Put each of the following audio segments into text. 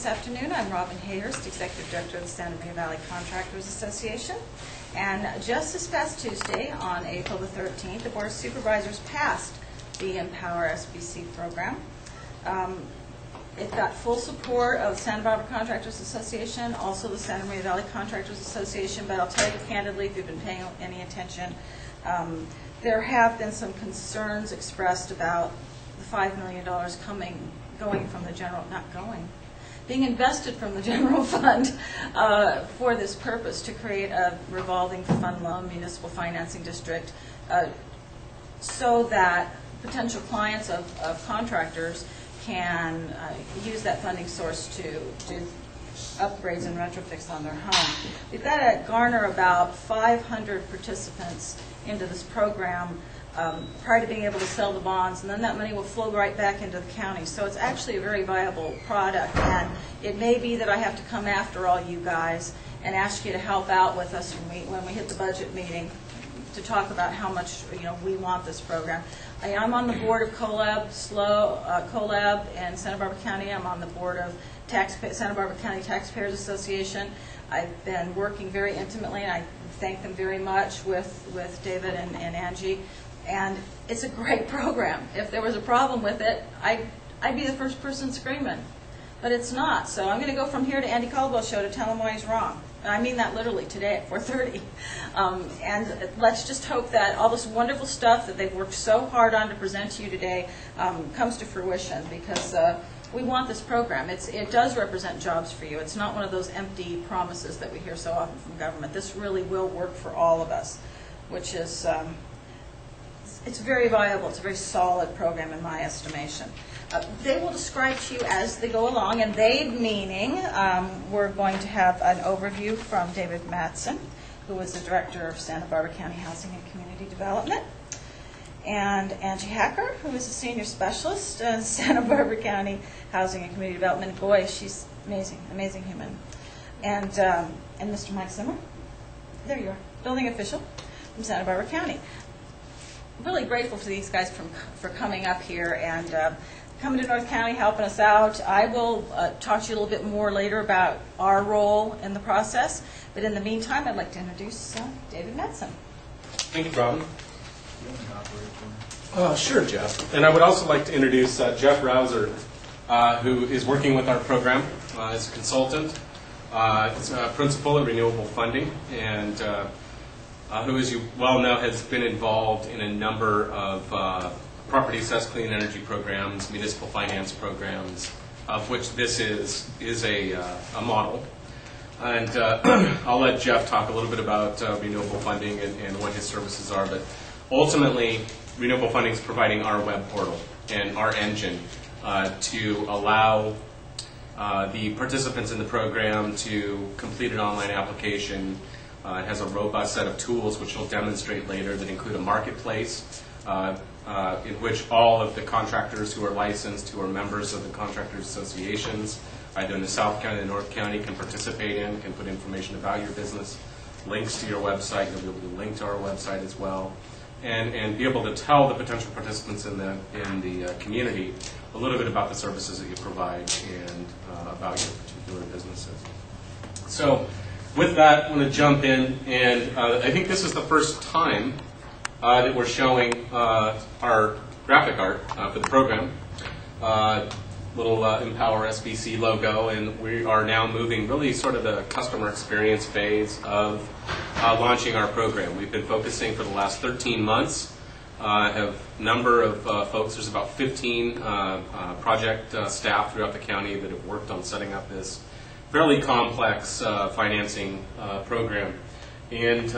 This afternoon, I'm Robin Hayhurst, Executive Director of the Santa Maria Valley Contractors Association. And just this past Tuesday, on April the 13th, the Board of Supervisors passed the Empower SBC program. It got full support of the Santa Barbara Contractors Association, also the Santa Maria Valley Contractors Association, but I'll tell you candidly, if you've been paying any attention, there have been some concerns expressed about the $5 million going from the general, being invested from the general fund for this purpose, to create a revolving fund loan municipal financing district, so that potential clients of contractors can use that funding source to do upgrades and retrofits on their home. We've got to garner about 500 participants into this program prior to being able to sell the bonds, and then that money will flow right back into the county. So it's actually a very viable product, and it may be that I have to come after all you guys and ask you to help out with us when we hit the budget meeting to talk about how much we want this program. I'm on the board of CoLab in Santa Barbara County. I'm on the board of Santa Barbara County Taxpayers Association. I've been working very intimately, and I thank them very much with David and Angie. And it's a great program. If there was a problem with it, I'd be the first person screaming. But it's not. So I'm going to go from here to Andy Caldwell's show to tell him why he's wrong. And I mean that literally today at 4:30. And let's just hope that all this wonderful stuff that they've worked so hard on to present to you today comes to fruition, because we want this program. It does represent jobs for you. It's not one of those empty promises that we hear so often from government. This really will work for all of us, which is it's very viable. It's a very solid program in my estimation. They will describe to you as they go along, and they meaning we're going to have an overview from David Mattson, who is the Director of Santa Barbara County Housing and Community Development, and Angie Hacker, who is a Senior Specialist in Santa Barbara County Housing and Community Development. Boy, she's amazing, amazing human. And Mr. Mike Zimmer, there you are, Building Official from Santa Barbara County. I'm really grateful to these guys for coming up here and coming to North County, helping us out. I will talk to you a little bit more later about our role in the process, but in the meantime, I'd like to introduce David Mattson. Thank you, Robin. Sure, Jeff. And I would also like to introduce Jeff Rouser, who is working with our program as a consultant. He's a principal at Renewable Funding, and who, as you well know, has been involved in a number of property assessed clean energy programs, municipal finance programs, of which this is a model. And I'll let Jeff talk a little bit about renewable funding and what his services are. But ultimately, renewable funding is providing our web portal and our engine to allow the participants in the program to complete an online application. It has a robust set of tools, which we'll demonstrate later, that include a marketplace in which all of the contractors who are licensed, who are members of the contractors associations, either in the South County or the North County, can participate in, can put information about your business, links to your website. You'll be able to link to our website as well, and be able to tell the potential participants in the community a little bit about the services that you provide and about your particular businesses. So with that, I'm going to jump in, and I think this is the first time that we're showing our graphic art for the program. Little Empower SBC logo, and we are now moving really sort of the customer experience phase of launching our program. We've been focusing for the last 13 months. Have a number of folks, there's about 15 project staff throughout the county that have worked on setting up this fairly complex financing program. And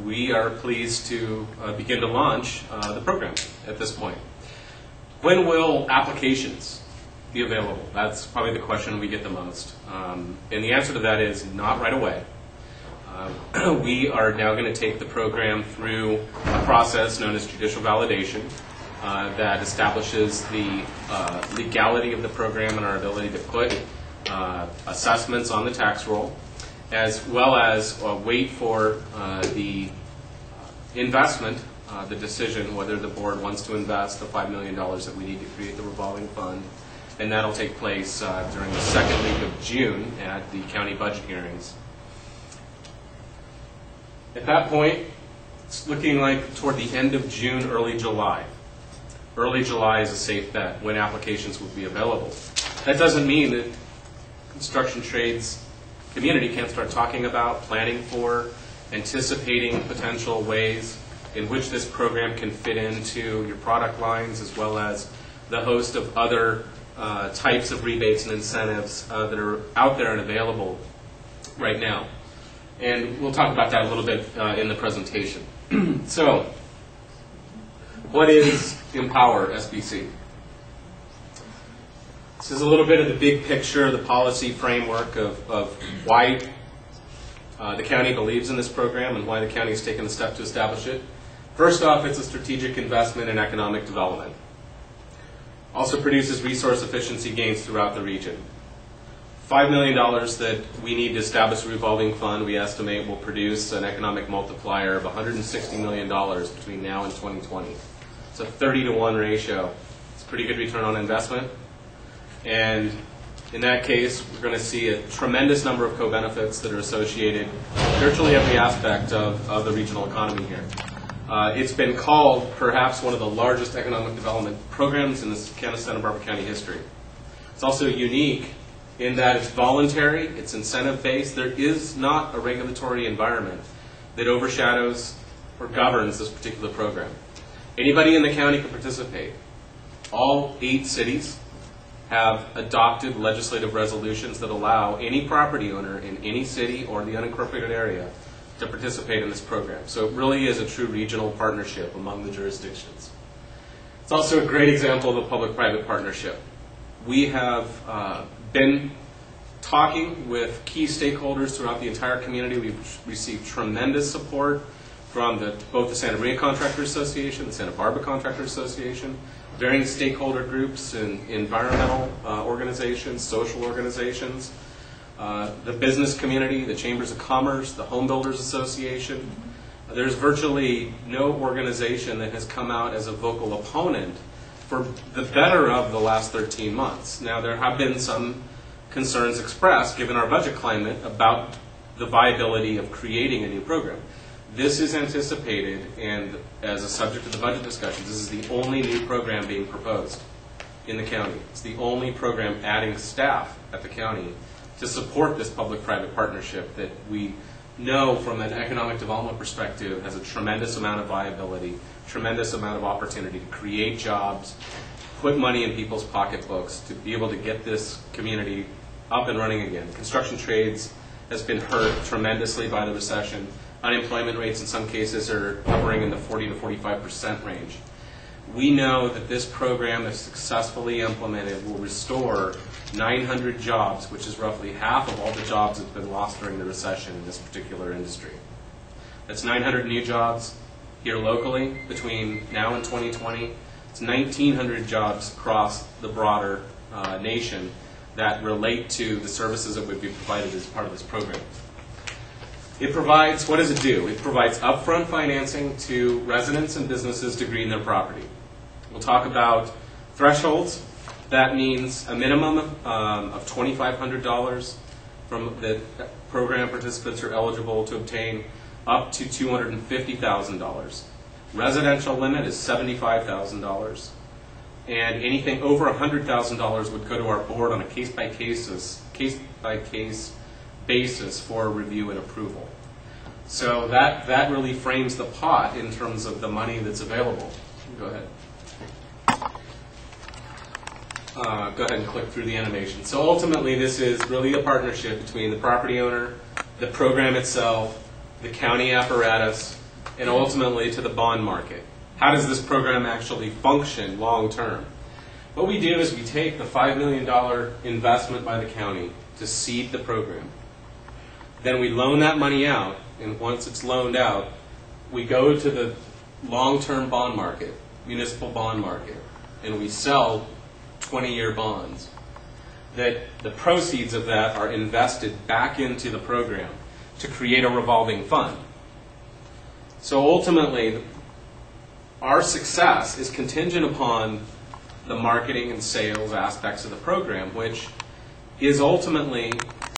we are pleased to begin to launch the program at this point. When will applications be available? That's probably the question we get the most. And the answer to that is not right away. We are now going to take the program through a process known as judicial validation that establishes the legality of the program and our ability to put assessments on the tax roll, as well as wait for the investment, the decision whether the board wants to invest the $5 million that we need to create the revolving fund, and that'll take place during the second week of June at the county budget hearings. At that point, it's looking like toward the end of June, early July. Early July is a safe bet when applications will be available. That doesn't mean that construction trades community can't start talking about, planning for, anticipating potential ways in which this program can fit into your product lines, as well as the host of other types of rebates and incentives that are out there and available right now. And we'll talk about that a little bit in the presentation. So, what is Empower SBC? This is a little bit of the big picture, the policy framework of why the county believes in this program and why the county has taken the step to establish it. First off, it's a strategic investment in economic development. Also produces resource efficiency gains throughout the region. $5 million that we need to establish a revolving fund, we estimate, will produce an economic multiplier of $160 million between now and 2020. It's a 30-to-1 ratio. It's a pretty good return on investment. And in that case, we're going to see a tremendous number of co-benefits that are associated with virtually every aspect of the regional economy here. It's been called perhaps one of the largest economic development programs in the Santa Barbara County history. It's also unique in that it's voluntary, it's incentive-based. There is not a regulatory environment that overshadows or governs this particular program. Anybody in the county can participate. All 8 cities have adopted legislative resolutions that allow any property owner in any city or the unincorporated area to participate in this program. So it really is a true regional partnership among the jurisdictions. It's also a great example of a public-private partnership. We have been talking with key stakeholders throughout the entire community. We've received tremendous support from both the Santa Maria Contractors Association, the Santa Barbara Contractors Association, varying stakeholder groups and environmental organizations, social organizations, the business community, the Chambers of Commerce, the Home Builders Association. There's virtually no organization that has come out as a vocal opponent for the better of the last 13 months. Now, there have been some concerns expressed, given our budget climate, about the viability of creating a new program. This is anticipated, and as a subject of the budget discussions, this is the only new program being proposed in the county. It's the only program adding staff at the county to support this public-private partnership that we know from an economic development perspective has a tremendous amount of viability, tremendous amount of opportunity to create jobs, put money in people's pocketbooks, to be able to get this community up and running again. Construction trades has been hurt tremendously by the recession. Unemployment rates in some cases are hovering in the 40 to 45% range. We know that this program, if successfully implemented, will restore 900 jobs, which is roughly half of all the jobs that have been lost during the recession in this particular industry. That's 900 new jobs here locally between now and 2020. It's 1,900 jobs across the broader nation that relate to the services that would be provided as part of this program. It provides, what does it do? It provides upfront financing to residents and businesses to green their property. We'll talk about thresholds. That means a minimum of $2,500 from the program participants are eligible to obtain, up to $250,000. Residential limit is $75,000. And anything over $100,000 would go to our board on a case-by-case basis for review and approval. So that really frames the pot in terms of the money that's available. Go ahead. Go ahead and click through the animation. So ultimately, this is really a partnership between the property owner, the program itself, the county apparatus, and ultimately to the bond market. How does this program actually function long term? What we do is we take the $5 million investment by the county to seed the program. Then we loan that money out, and once it's loaned out, we go to the long-term bond market, municipal bond market, and we sell 20-year bonds. That the proceeds of that are invested back into the program to create a revolving fund. So ultimately, our success is contingent upon the marketing and sales aspects of the program, which is ultimately